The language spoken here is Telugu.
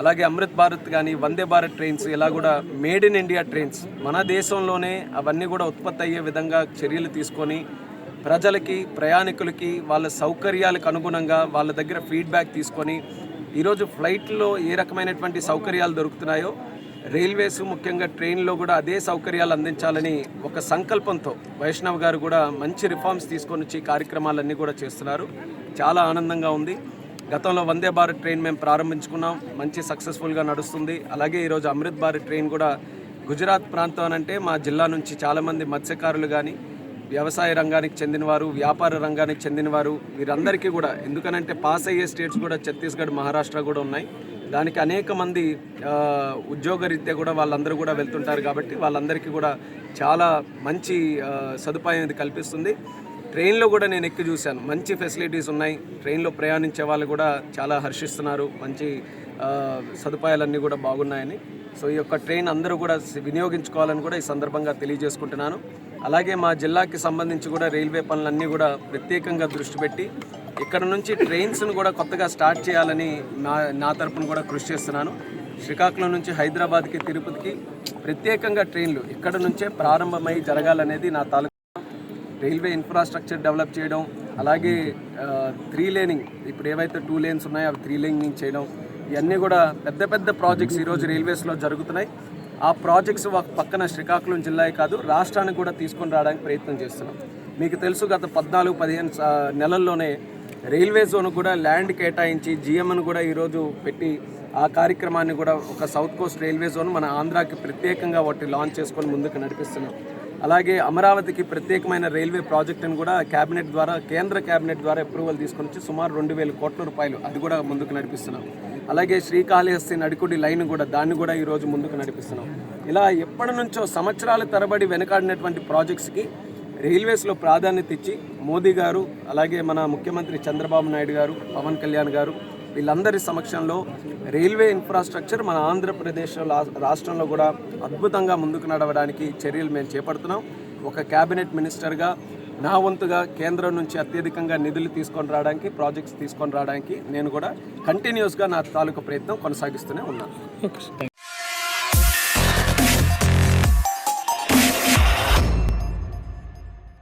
అలాగే అమృత్ భారత్ కానీ వందే భారత్ ట్రైన్స్ ఇలా కూడా మేడ్ ఇన్ ఇండియా ట్రైన్స్ మన దేశంలోనే అవన్నీ కూడా ఉత్పత్తి అయ్యే విధంగా చర్యలు తీసుకొని ప్రజలకి ప్రయాణికులకి వాళ్ళ సౌకర్యాలకు అనుగుణంగా వాళ్ళ దగ్గర ఫీడ్బ్యాక్ తీసుకొని ఈరోజు ఫ్లైట్లో ఏ రకమైనటువంటి సౌకర్యాలు దొరుకుతున్నాయో రైల్వేస్ ముఖ్యంగా ట్రైన్లో కూడా అదే సౌకర్యాలు అందించాలని ఒక సంకల్పంతో వైష్ణవ్ గారు కూడా మంచి రిఫార్మ్స్ తీసుకొని వచ్చి కార్యక్రమాలన్నీ కూడా చేస్తున్నారు. చాలా ఆనందంగా ఉంది. గతంలో వందే భారత్ ట్రైన్ మేము ప్రారంభించుకున్నాం, మంచి సక్సెస్ఫుల్గా నడుస్తుంది. అలాగే ఈరోజు అమృత్ భారత్ ట్రైన్ కూడా గుజరాత్ ప్రాంతం అంటే మా జిల్లా నుంచి చాలామంది మత్స్యకారులు కానీ వ్యవసాయ రంగానికి చెందినవారు, వ్యాపార రంగానికి చెందినవారు వీరందరికీ కూడా, ఎందుకనంటే పాస్ అయ్యే స్టేట్స్ కూడా ఛత్తీస్గఢ్, మహారాష్ట్ర కూడా ఉన్నాయి. దానికి అనేక మంది ఉద్యోగరీత్యా కూడా వాళ్ళందరూ కూడా వెళ్తుంటారు కాబట్టి వాళ్ళందరికీ కూడా చాలా మంచి సదుపాయం ఇది కల్పిస్తుంది. ట్రైన్లో కూడా నేను ఎక్కి చూశాను, మంచి ఫెసిలిటీస్ ఉన్నాయి. ట్రైన్లో ప్రయాణించే వాళ్ళు కూడా చాలా హర్షిస్తున్నారు, మంచి సదుపాయాలన్నీ కూడా బాగున్నాయని. సో ఈ యొక్క ట్రైన్ అందరూ కూడా వినియోగించుకోవాలని కూడా ఈ సందర్భంగా తెలియజేసుకుంటున్నాను. అలాగే మా జిల్లాకి సంబంధించి కూడా రైల్వే పనులన్నీ కూడా ప్రత్యేకంగా దృష్టి పెట్టి ఇక్కడ నుంచి ట్రైన్స్ను కూడా కొత్తగా స్టార్ట్ చేయాలని నా తరపున కూడా కృషి చేస్తున్నాను. శ్రీకాకుళం నుంచి హైదరాబాద్కి, తిరుపతికి ప్రత్యేకంగా ట్రైన్లు ఇక్కడ నుంచే ప్రారంభమై జరగాలనేది నా తాలూకా. రైల్వే ఇన్ఫ్రాస్ట్రక్చర్ డెవలప్ చేయడం, అలాగే 3 లేనింగ్, ఇప్పుడు ఏవైతే 2 లేన్స్ ఉన్నాయో అవి 3 లేనింగ్ చేయడం, ఇవన్నీ కూడా పెద్ద పెద్ద ప్రాజెక్ట్స్ ఈరోజు రైల్వేస్లో జరుగుతున్నాయి. ఆ ప్రాజెక్ట్స్ పక్కన శ్రీకాకుళం జిల్లా కాదు రాష్ట్రానికి కూడా తీసుకొని రావడానికి ప్రయత్నం చేస్తున్నాం. మీకు తెలుసు, గత 14-15 నెలల్లోనే రైల్వే జోన్ కూడా ల్యాండ్ కేటాయించి జిఎంను కూడా ఈరోజు పెట్టి ఆ కార్యక్రమాన్ని కూడా ఒక సౌత్ కోస్ట్ రైల్వే జోన్ మన ఆంధ్రాకి ప్రత్యేకంగా వాటి లాంచ్ చేసుకొని ముందుకు నడిపిస్తున్నాం. అలాగే అమరావతికి ప్రత్యేకమైన రైల్వే ప్రాజెక్టును కూడా కేబినెట్ ద్వారా, కేంద్ర కేబినెట్ ద్వారా అప్రూవల్ తీసుకొని వచ్చి సుమారు 2,000 కోట్ల రూపాయలు అది కూడా ముందుకు నడిపిస్తున్నాం. అలాగే శ్రీకాళహస్తి నడికుడి లైన్ కూడా, దాన్ని కూడా ఈరోజు ముందుకు నడిపిస్తున్నాం. ఇలా ఎప్పటి నుంచో సంవత్సరాల తరబడి వెనకాడినటువంటి ప్రాజెక్ట్స్కి రైల్వేస్లో ప్రాధాన్యత ఇచ్చి మోదీ గారు, అలాగే మన ముఖ్యమంత్రి చంద్రబాబు నాయుడు గారు, పవన్ కళ్యాణ్ గారు వీళ్ళందరి సమక్షంలో రైల్వే ఇన్ఫ్రాస్ట్రక్చర్ మన ఆంధ్రప్రదేశ్ రాష్ట్రంలో కూడా అద్భుతంగా ముందుకు నడవడానికి చర్యలు మేము చేపడుతున్నాం. ఒక క్యాబినెట్ మినిస్టర్గా నా వంతుగా కేంద్రం నుంచి అత్యధికంగా నిధులు తీసుకొని రావడానికి, ప్రాజెక్ట్స్ తీసుకొని రావడానికి నేను కూడా కంటిన్యూస్గా నా తాలూకు ప్రయత్నం కొనసాగిస్తూనే ఉన్నాను.